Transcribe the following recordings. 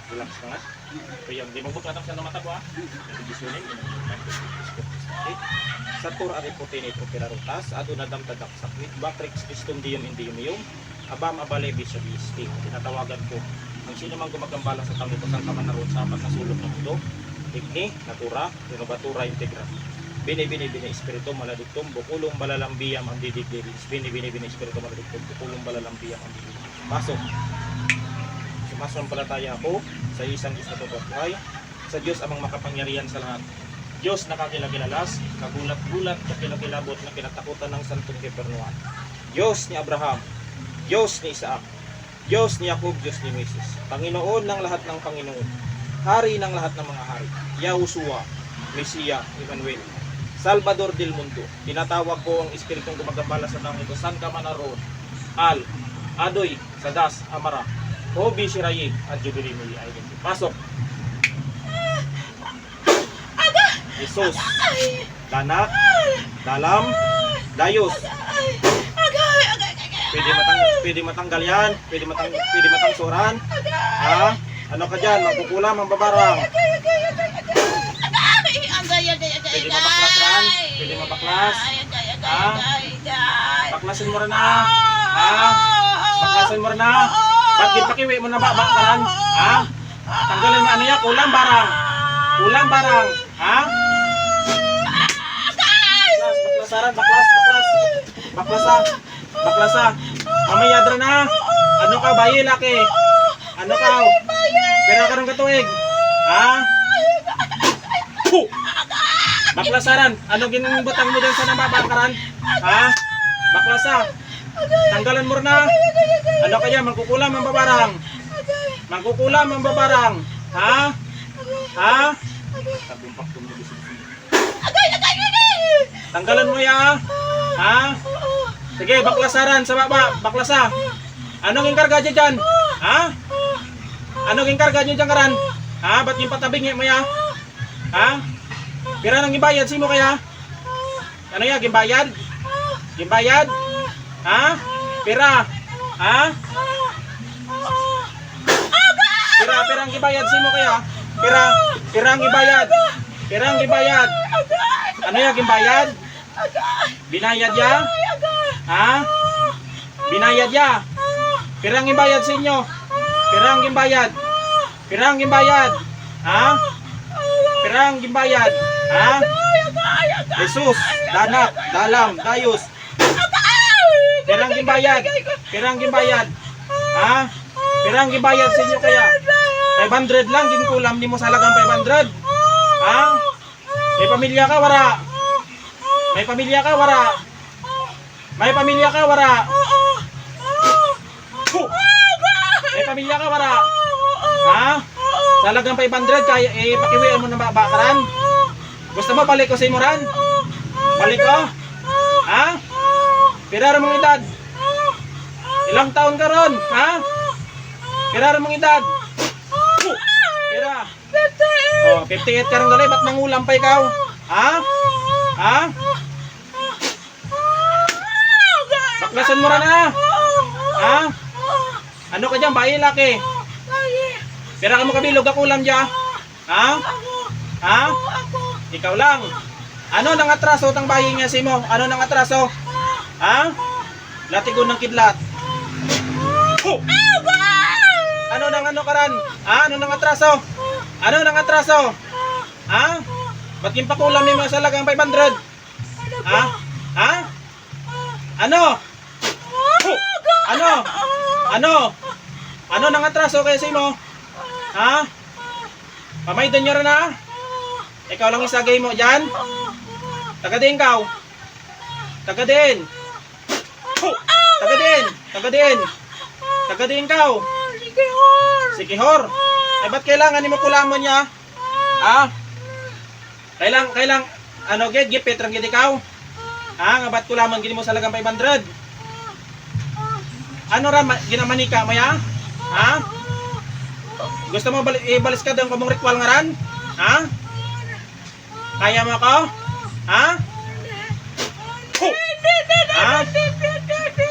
Relax ka nga. So yan, di magbuklatam sa mata ko ha. Bisunin. Okay. Sa tur ari puti ni Tropirarutas, ado na damdadak sakit, Batrix piston dium indium abam abale bisyo bisting. Tinatawagan ko ang sino man gumagambala sa kamitusan ka man naroon sa apat na sulok ng mundo, ikni, natura, renovatura, integra. Bini espiritu maladiktum, bukulong balalambiyam ang didigdiris. Bini espiritu maladiktum, bukulong balalambiyam ang didigdiris. Pasok. Sumasampalataya ako sa isang Diyos na totoo at buhay, sa Diyos amang makapangyarihan sa lahat. Diyos na kakilakilalas, kagulat-gulat, kakilakilabot na kinatakutan ng santong Kepernuan. Diyos ni Abraham, Diyos ni Isaac, Diyos ni Jacob, Diyos ni Moises, Panginoon ng lahat ng Panginoon, Hari ng lahat ng mga hari, Yahushua, Mesiya, Emmanuel, Salvador del Mundo. Tinatawag ko ang espiritong gumagambala sa taong ito, San ka man naroon, Al, Adoy, Sadas, Amara, Hobi, Shirayi, at Jubilee Muli. Pasok. Jesus, Danak, Dalam, Dayos. Pwede matanggal yan, pwede matangsuran. Ha? Ano ka dyan? Magkukulam ang babarang. Pwede mabaklas ran? Pwede mabaklas? Ha? Baklasin mo rin na. Ha? Baklasin mo rin na. Ba't pakiwi mo na ba bakaran? Ha? Tanggalin mo ano yan? Kulang barang. Kulang barang. Ha? Baklasaran, baklasa. Mamaya dra na. Ano ka, bayi, laki? Ano ka? Pera ka ng katuig. Ha? Baklasaran. Ano ginbutang mo dyan sa nababakaran? Ha? Baklasa. Tanggalan mo na. Ano kaya? Magkukulam ang babarang. Magkukulam ang babarang. Ha? Ha? Tanggalan mo ya. Ha? Sige, baklasaran sa baba. Baklasa. Anong inkarga dyan? Ha? Anong inkarga dyan karan? Ha? Ba't yung patabing mo ya? Ha? Pira nang gibayad si mo kaya? Ano ya? Gimbayad? Gimbayad? Ha? Pira? Ha? Pirang gibayad si mo kaya? Pirang gibayad? Pirang gibayad? Ano ya gimbayad? Binayad ya? Ha? Binayad ya? Pirang gibayad sa inyo? Pirang gibayad? Pirang gibayad? Ha? Pirang gibayad? Ha? Jesus, Danak, Dalam, Dayos. Pirang gibayad? Pirang gibayad? Ha? Pirang gibayad sa inyo kaya? 500 lang, ginkulam ni mo sa halagang 500. Ha? May pamilya ka, wara? May pamilya ka, wara? May pamilya ka, wara? May pamilya ka, wara? Ha? Sa halagang 500, kaya pakiwian mo na bakaran? Gusto mo balik ko sa imuran? Balik ko? Ha? Pirara mong edad? Ilang taon ka ron? Ha? Pirara mong edad? Pira? 58 ka rin gali, ba't mangulam pa ikaw? Ha? Ha? Baklasan mo rin ha? Ha? Ano ka dyan, bayi laki? Pira ka mo kabilog ako ulam dyan? Ha? Ha? Ikaw lang. Ano nang atraso tang bayi niya si mo? Ano nang atraso? Ha? Latigon ng kidlat. Ano nang ano karan? Ha? Ano nang atraso? Ano nang atraso? Ha? Ba't yung pakulam ni mo sa lagang 500? Ha? Ha? Ano? Ano? Ano? Ano nang atraso kaya si mo? Ha? Pamaydan nyo rin ha? Ikaw lang isagay mo dyan? Taga din kaw? Taga din? Taga din? Taga din? Taga din kaw? Sikihor? Ay ba't kailangan ni mo kulamon niya? Ha? Kailang ano gid gipit rang gid ikaw? Ha? Nga ba't kulamon gid mo sa lagang 500? Ano ra ginamanika mo ya? Ha? Gusto mo ibalis ka doon kumong ritual nga ran? Ha? Kaya mo ako? Ha? Ha?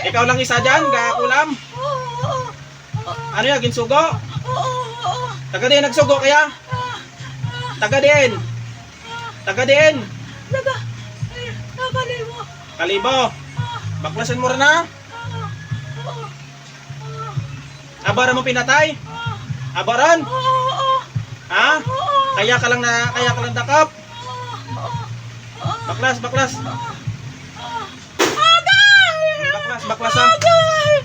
Ikaw lang isa dyan, gakakulam? Ano yan, ginsugo? Taga din nagsugo kaya? Taga din. Taga din. Nakalibo. Kalibo. Baklasin mo rin na. Abara mo pinatay? Abaran? Ha? Kaya ka lang dakap? Baklas. Baklas ha.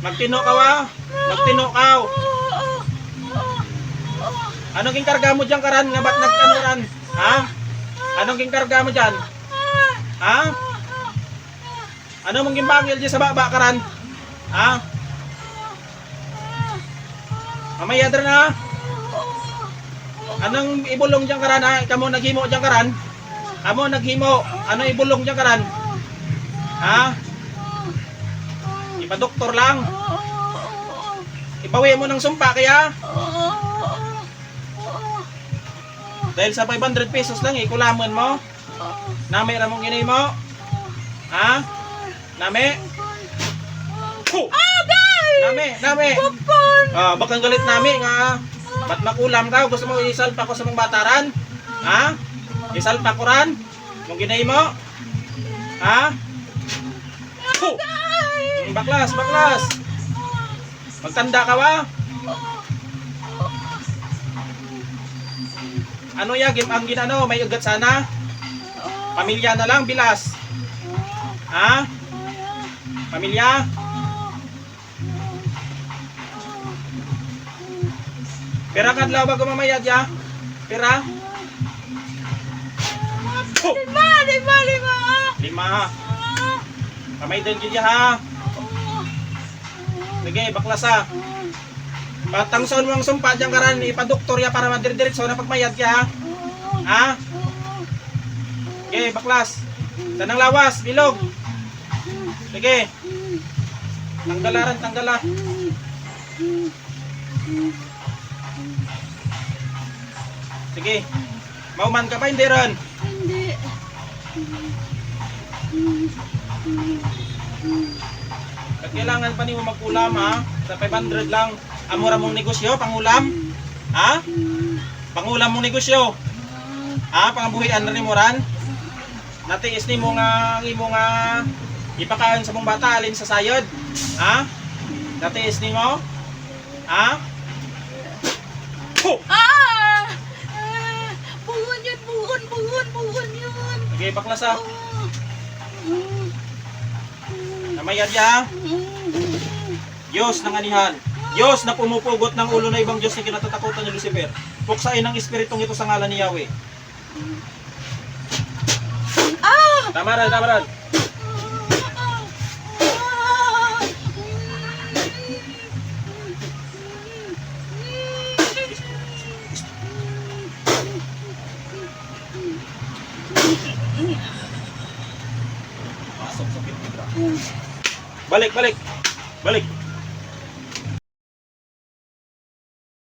Magtino ka wa. Magtino ka. Anong ginkarga mo dyan karan? Nga ba't nagkanuran? Ha? Anong ginkarga mo dyan? Ha? Ano mong gimbangil dyan sa baba karan? Ha? Mamaya dyan na. Anong ibulong dyan karan ha? Ikaw mo naghimo dyan karan? Amo naghimo. Ano ibulong dyan karan? Ha? Ipa-doktor lang. Ibawi mo ng sumpa kaya? Dahil sa 500 pesos lang ikulaman mo. Nami ra mong inay mo. Ha? Nami? Nami. Bakang galit nami nga. Ba't makulam ka? Gusto mo isalpa ko sa mong bataran? Ha? Isalpa ko ran? Mong ginay mo? Ha? Baklas. Magtanda ka ba? Ano ya, ang ginano, may ugat sana? Pamilya na lang, bilas. Ha? Pamilya? Pera kadlaw bago mamayad ya? Pera? Lima. Kamay din gid ya ha. Sige, baklas ha. Patangson mo ang sumpa dyan karan, ipa-doktor ya para madir-diretso na pagmayad ka ha. Ha? Sige, baklas. Tanang lawas, bilog. Sige. Tanggala. Sige. Mauman ka pa hindi ron? Hindi. Kailangan pa niyo magkulam ha. Sa 500 lang. Amura mong negosyo, pangulam? Ha? Pangulam mong negosyo? Ha? Pangabuhian na ni mo ran? Natiis ni mo nga ipakaon sa mong bata alin sa sayod? Ha? Natiis ni mo? Ha? Buhon yun. Sige, baklas ha. Namayad ya. Diyos ng anihan. Diyos na pumupugot ng ulo na ibang Diyos na kinatatakutan ni Lucifer. Puksain ang espiritong ito sa ngalan ni Yahweh. Tamaran. Balik.